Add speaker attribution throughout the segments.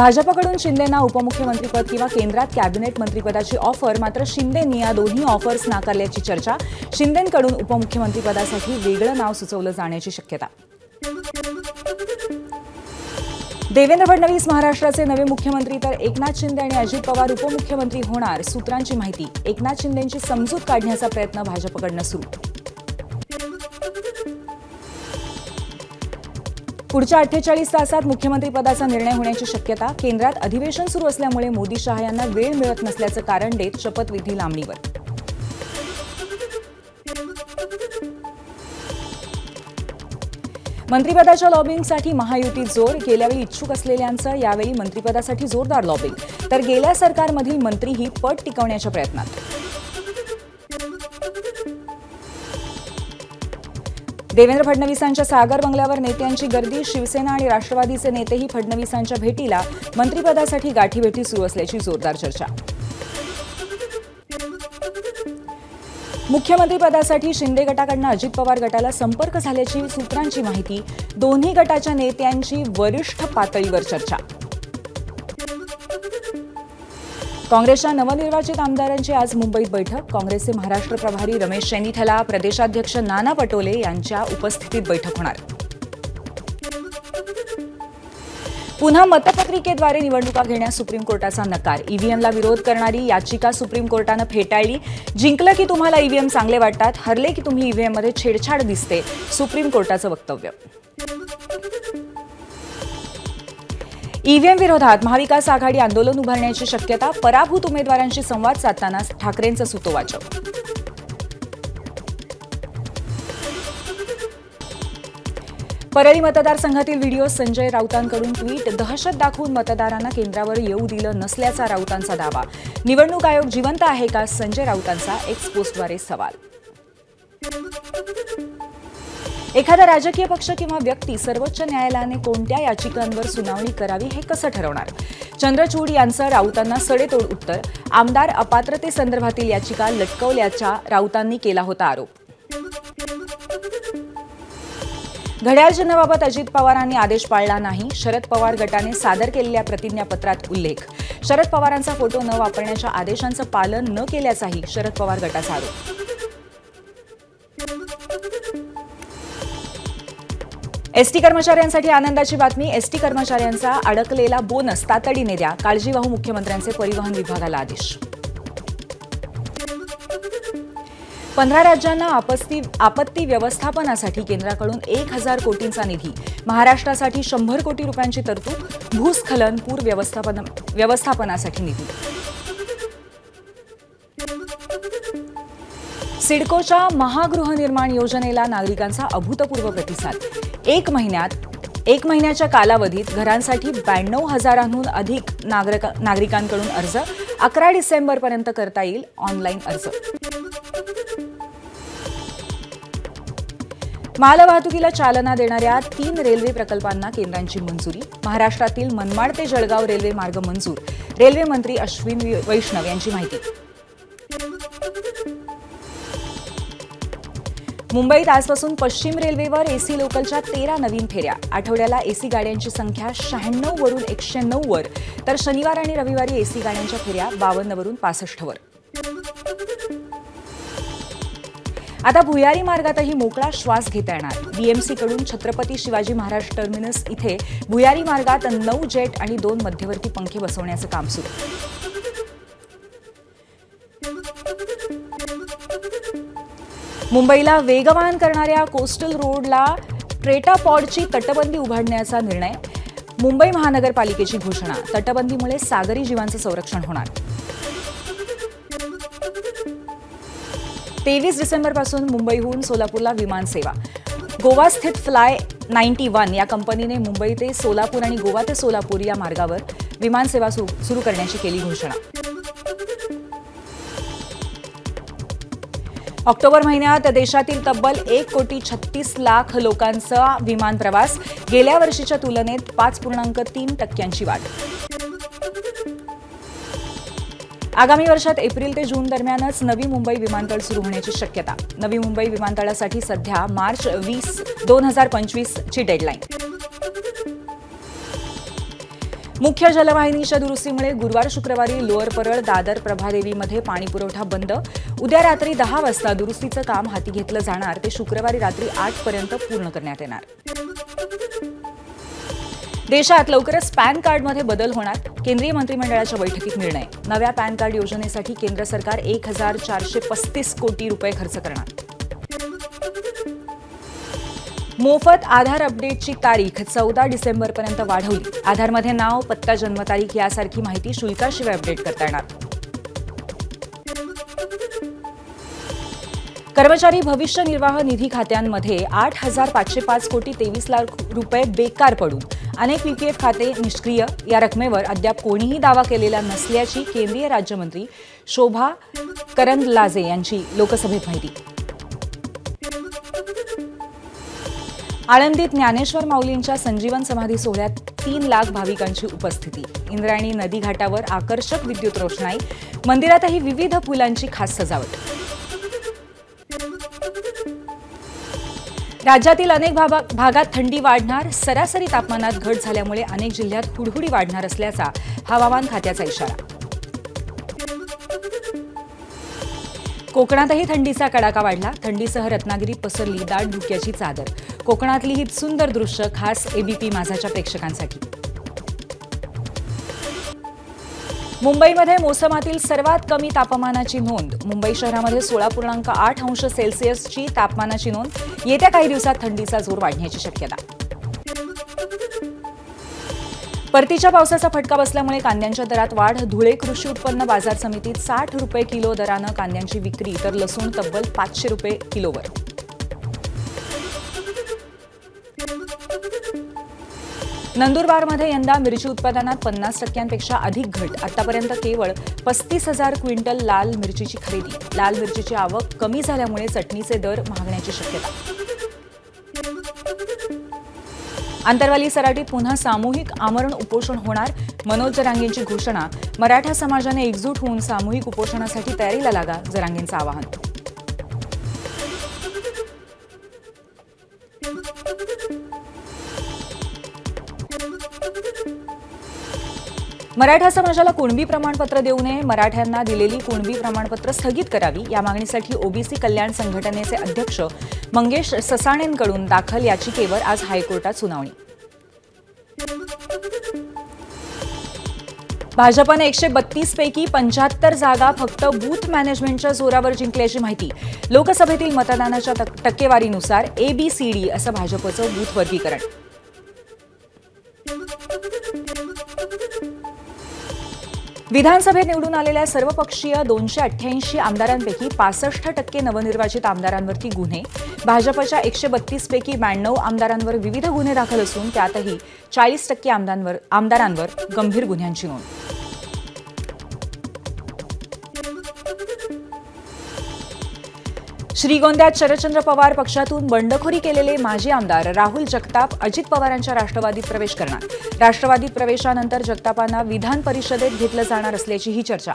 Speaker 1: भाजपकडून शिंदेंना उपमुख्यमंत्रीपद किंवा केंद्रात कॅबिनेट मंत्रिपदाची ऑफर, मात्र शिंदेंनी या दोन्ही ऑफर्स नाकारल्याची चर्चा. शिंदेंकडून उपमुख्यमंत्रीपदासाठी वेगळं नाव सुचवलं जाण्याची शक्यता. देवेंद्र फडणवीस महाराष्ट्राचे नवे मुख्यमंत्री तर एकनाथ शिंदे आणि अजित पवार उपमुख्यमंत्री होणार, सूत्रांची माहिती. एकनाथ शिंदेंची समजूत काढण्याचा प्रयत्न भाजपकडनं सुरू. पुढच्या 48 तासात मुख्यमंत्रीपदाचा निर्णय होण्याची शक्यता. केंद्रात अधिवेशन सुरू असल्यामुळे मोदी शहा यांना वेळ मिळत नसल्याचं कारण देत शपथविधी लांबणीवर. मंत्रिपदाच्या लॉबिंगसाठी महायुतीत जोर. गेल्यावेळी इच्छुक असलेल्यांचं यावेळी मंत्रिपदासाठी जोरदार लॉबिंग, तर गेल्या सरकारमधील मंत्रीही पद टिकवण्याच्या प्रयत्नात. देवेंद्र फडणवीसांच्या सागर बंगल्यावर नेत्यांची गर्दी. शिवसेना आणि राष्ट्रवादीचे नेतेही फडणवीसांच्या भेटीला. मंत्रिपदासाठी गाठीभेटी सुरू असल्याची जोरदार चर्चा. मुख्यमंत्रीपदासाठी शिंदे गटाकडून अजित पवार गटाला संपर्क झाल्याची सूत्रांची माहिती. दोन्ही गटाच्या नेत्यांची वरिष्ठ पातळीवर चर्चा. काँग्रेसच्या नवनिर्वाचित आमदारांची आज मुंबईत बैठक. काँग्रेसचे महाराष्ट्र प्रभारी रमेश चेन्नीथला, प्रदेशाध्यक्ष नाना पटोले यांच्या उपस्थितीत बैठक होणार. पुन्हा मतपत्रिकेद्वारे निवडणुका घेण्यास सुप्रीम कोर्टाचा नकार. ईव्हीएमला विरोध करणारी याचिका सुप्रीम कोर्टानं फेटाळली. जिंकलं की तुम्हाला ईव्हीएम चांगले वाटतात, हरले की तुम्ही ईव्हीएममध्ये छेडछाड दिसते, सुप्रीम कोर्टाचं वक्तव्य. ईव्हीएम विरोधात महाविकास आघाडी आंदोलन उभारण्याची शक्यता. पराभूत उमेदवारांशी संवाद साधताना ठाकरेंचं सूतोवाच. परळी मतदारसंघातील व्हिडिओ. संजय राऊतांकडून ट्विट. दहशत दाखवून मतदारांना केंद्रावर येऊ दिलं नसल्याचा राऊतांचा दावा. निवडणूक आयोग जिवंत आहे का, संजय राऊतांचा एक्स पोस्टद्वारे सवाल. एखादा राजकीय पक्ष किंवा व्यक्ती सर्वोच्च न्यायालयाने कोणत्या याचिकांवर सुनावणी करावी हे कसं ठरवणार. चंद्रचूड यांचं राऊतांना सडेतोड उत्तर. आमदार अपात्रतेसंदर्भातील याचिका लटकवल्याचा राऊतांनी केला होता आरोप. घड्याळ चिन्हाबाबत अजित पवारांनी आदेश पाळला नाही. शरद पवार गटाने सादर केलेल्या प्रतिज्ञापत्रात उल्लेख. शरद पवारांचा फोटो न वापरण्याच्या आदेशांचं पालन न केल्याचाही शरद पवार गटाचा आरोप. एसटी कर्मचाऱ्यांसाठी आनंदाची बातमी. एसटी कर्मचाऱ्यांचा अडकलेला बोनस तातडीने द्या. काळजीवाहू मुख्यमंत्र्यांचे परिवहन विभागाला आदेश. 15 राज्यांना आपत्ती व्यवस्थापनासाठी केंद्राकडून 1000 कोटींचा निधी. महाराष्ट्रासाठी 100 कोटी रुपयांची तरतूद. भूस्खलन पूर व्यवस्थापनासाठी निधी. सिडकोच्या महागृहनिर्माण योजनेला नागरिकांचा अभूतपूर्व प्रतिसाद. एक महिन्याच्या कालावधीत घरांसाठी 92,000हून अधिक नागरिकांकडून अर्ज. 11 डिसेंबरपर्यंत करता येईल ऑनलाईन अर्ज. मालवाहतुकीला चालना देणाऱ्या 3 रेल्वे प्रकल्पांना केंद्राची मंजुरी. महाराष्ट्रातील मनमाड ते जळगाव रेल्वे मार्ग मंजूर. रेल्वे मंत्री अश्विनी वैष्णव यांची माहिती. मुंबईत आजपासून पश्चिम रेल्वेवर एसी लोकलच्या 13 नवीन फेऱ्या. आठवड्याला एसी गाड्यांची संख्या 96 वरून 109 वर, तर शनिवार आणि रविवारी एसी गाड्यांच्या फेऱ्या 52 वरून 65 वर. आता भुयारी मार्गातही मोकळा श्वास घेता येणार. बीएमसीकडून छत्रपती शिवाजी महाराज टर्मिनस इथे भुयारी मार्गात 9 जेट आणि 2 मध्यवर्ती पंखे बसवण्याचं काम सुरू. मुंबईला वेगवान करणाऱ्या कोस्टल रोडला ट्रेटापॉडची तटबंदी उभारण्याचा निर्णय. मुंबई महानगरपालिकेची घोषणा. तटबंदीमुळे सागरी जीवांचं संरक्षण होणार. 23 डिसेंबरपासून मुंबईहून सोलापूरला विमान सेवा. गोवा स्थित फ्लाय 91 या कंपनीने मुंबई ते सोलापूर आणि गोवा ते सोलापूर या मार्गावर विमान सेवा सुरू करण्याची केली घोषणा. ऑक्टोबर महिन्यात देशातील तब्बल 1,36,00,000 लोकांचा विमान प्रवास. गेल्या वर्षीच्या तुलनेत 5.3% वाढ. आगामी वर्षात एप्रिल ते जून दरम्यानच नवी मुंबई विमानतळ सुरू होण्याची शक्यता. नवी मुंबई विमानतळासाठी सध्या मार्च 20, 2025 ची डेडलाईन. मुख्य जलवाहिनीच्या दुरुस्तीमुळे गुरुवार शुक्रवारी लोअर परळ दादर प्रभादेवीमध्ये पाणीपुरवठा बंद. उद्या रात्री 10 वाजता दुरुस्तीचं काम हाती घेतलं जाणार. ते शुक्रवारी रात्री 8 पर्यंत पूर्ण करण्यात येणार. देशात लवकरच पॅन कार्डमध्ये बदल होणार. केंद्रीय मंत्रिमंडळाच्या बैठकीत निर्णय. नव्या पॅन कार्ड योजनेसाठी केंद्र सरकार 1435 कोटी रुपये खर्च करणार. मोफत आधार अपडेटची तारीख 14 डिसेंबरपर्यंत वाढवली. आधारमध्ये नाव, पत्ता, जन्मतारीख यासारखी माहिती शुल्काशिवाय अपडेट करता येणार. कर्मचारी भविष्य निर्वाह निधी खात्यांमध्ये 8,505 कोटी 23 लाख रुपये बेकार पडून अनेक पीपीएफ खाते निष्क्रिय. या रकमेवर अद्याप कोणीही दावा केलेला नसल्याची केंद्रीय राज्यमंत्री शोभा करंदलाजे यांची लोकसभेत माहिती. आळंदीत ज्ञानेश्वर माऊलींच्या संजीवन समाधी सोहळ्यात 3 लाख भाविकांची उपस्थिती. इंद्रायणी नदी घाटावर आकर्षक विद्युत रोषणाई. मंदिरातही विविध फुलांची खास सजावट. राज्यातील अनेक भागात थंडी वाढणार. सरासरी तापमानात घट झाल्यामुळे अनेक जिल्ह्यात हुडहुडी वाढणार असल्याचा हवामान खात्याचा इशारा. कोकणातही थंडीचा कडाका वाढला. थंडीसह रत्नागिरीत पसरली दाट धुक्याची चादर. कोकणातली ही सुंदर दृश्य खास एबीपी माझाच्या प्रेक्षकांसाठी. मुंबईमध्ये मोसमातील सर्वात कमी तापमानाची नोंद. मुंबई शहरामध्ये 16.8 अंश सेल्सिअसची तापमानाची नोंद. येत्या काही दिवसात थंडीचा जोर वाढण्याची शक्यता. परतीच्या पावसाचा फटका बसल्यामुळे कांद्यांच्या दरात वाढ. धुळे कृषी उत्पन्न बाजार समितीत 60 रुपये किलो दरानं कांद्यांची विक्री, तर लसूण तब्बल 500 रुपये किलोवर. नंदुरबारमध्ये यंदा मिरची उत्पादनात 50% अधिक घट. आतापर्यंत केवळ 35,000 क्विंटल लाल मिरचीची खरेदी. लाल मिरचीची आवक कमी झाल्यामुळे चटणीचे दर महागण्याची शक्यता. आंतरवाली सराटीत पुन्हा सामूहिक आमरण उपोषण होणार. मनोज जरांगेंची घोषणा. मराठा समाजाने एकजूट होऊन सामूहिक उपोषणासाठी तयारीला लागा, जरांगेंचं आवाहन. मराठा समाजाला कुणबी प्रमाणपत्र देऊ नये. मराठ्यांना दिलेली कुणबी प्रमाणपत्र स्थगित करावी. या मागणीसाठी ओबीसी कल्याण संघटनेचे अध्यक्ष मंगेश ससाणेंकडून दाखल याचिकेवर आज हायकोर्टात सुनावणी. भाजपने 132 पैकी 75 जागा फक्त बूथ मॅनेजमेंटच्या जोरावर जिंकल्याची माहिती. लोकसभेतील मतदानाच्या टक्केवारीनुसार ABCD असं भाजपचं बूथ वर्गीकरण. विधानसभेत निवडून आलेल्या सर्वपक्षीय 288 आमदारांपैकी 65% नवनिर्वाचित आमदारांवरती गुन्हे. भाजपच्या 132 पैकी 92 आमदारांवर विविध गुन्हे दाखल असून त्यातही 40% आमदारांवर गंभीर गुन्ह्यांची नोंद. श्रीगोंद्यात शरदचंद्र पवार पक्षातून बंडखोरी केलेले माजी आमदार राहुल जगताप अजित पवारांच्या राष्ट्रवादीत प्रवेश करणार. राष्ट्रवादीत प्रवेशानंतर जगतापांना विधान परिषदेत घेतलं जाणार असल्याची ही चर्चा.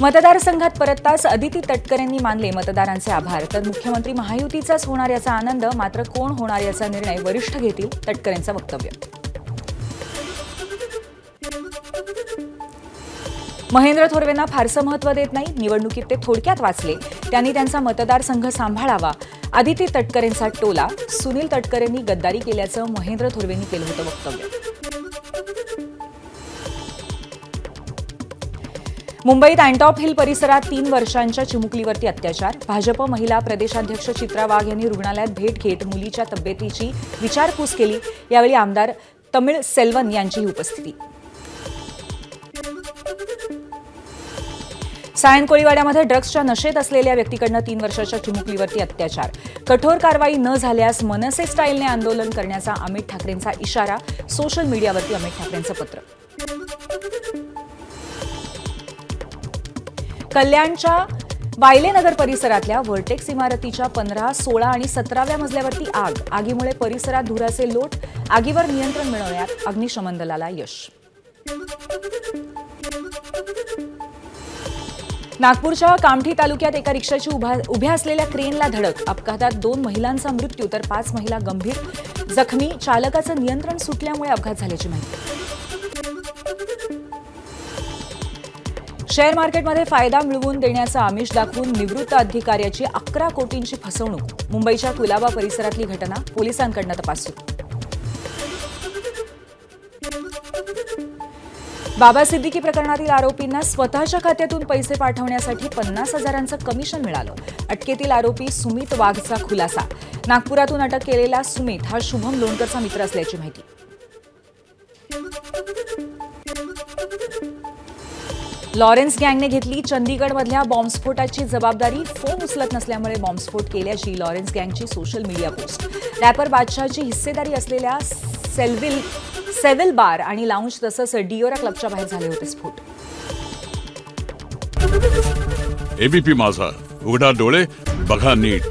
Speaker 1: मतदारसंघात परतताच अदिती तटकरेंनी मानले मतदारांचे आभार. तर मुख्यमंत्री महायुतीचाच होणार याचा आनंद. मात्र कोण होणार याचा निर्णय वरिष्ठ घेतील, तटकरेंचं वक्तव्य. महेंद्र थोरवेंना फारसं महत्त्व देत नाही. निवडणुकीत ते थोडक्यात वाचले. त्यांनी त्यांचा मतदारसंघ सांभाळावा. आदिती तटकरेंचा टोला. सुनील तटकरेंनी गद्दारी केल्याचं महेंद्र थोरवेंनी केलं होतं वक्तव्य. मुंबईत अँटॉप हिल परिसरात 3 वर्षांच्या चिमुकलीवरती अत्याचार. भाजप महिला प्रदेशाध्यक्ष चित्रा वाघ यांनी रुग्णालयात भेट घेत मुलीच्या तब्येतीची विचारपूस केली. यावेळी आमदार तमिळ सेल्वन यांचीही उपस्थिती. सायन कोळीवाड्यामध्ये ड्रग्सच्या नशेत असलेल्या व्यक्तीकडनं 3 वर्षाच्या चिमुकलीवरती अत्याचार. कठोर कारवाई न झाल्यास मनसे स्टाईलने आंदोलन करण्याचा अमित ठाकरेंचा इशारा. सोशल मीडियावरती अमित ठाकरेंचं पत्र. कल्याणच्या वायलेनगर परिसरातल्या व्हर्टेक्स इमारतीच्या 15, 16 आणि 17व्या मजल्यावरती आग. आगीमुळे परिसरात धुराचे लोट. आगीवर नियंत्रण मिळवण्यात अग्निशमन दलाला यश. नागपूरच्या कामठी तालुक्यात एका रिक्षाची उभ्या असलेल्या क्रेनला धडक. अपघातात 2 महिलांचा मृत्यू तर 5 महिला गंभीर. जखमी, चालकाचं नियंत्रण सुटल्यामुळे अपघात झाल्याची माहिती. शेअर मार्केटमध्ये फायदा मिळवून देण्याचं आमिष दाखवून निवृत्त अधिकाऱ्याची 11 कोटींची फसवणूक. मुंबईच्या कुलाबा परिसरातली घटना, पोलिसांकडून तपास सुरू. बाबा सिद्दीकी प्रकरणातील आरोपींना स्वतःच्या खात्यातून पैसे पाठवण्यासाठी 50,000चं कमिशन मिळालं. अटकेतील आरोपी सुमित वाघचा खुलासा. नागपुरातून अटक केलेला सुमित हा शुभम लोणकरचा मित्र असल्याची माहिती. लॉरेन्स गँगने घेतली चंदीगडमधल्या बॉम्बस्फोटाची जबाबदारी. फोन उचलत नसल्यामुळे बॉम्बस्फोट केल्याची लॉरेन्स गँगची सोशल मीडिया पोस्ट. रॅपर बादशाहची हिस्सेदारी असलेल्या सेव्हिल बार आणि लाऊंज तसंच डिओरा क्लबच्या बाहेर झाले होते स्फोट.
Speaker 2: एबीपी माझा, उघडा डोळे बघा नीट.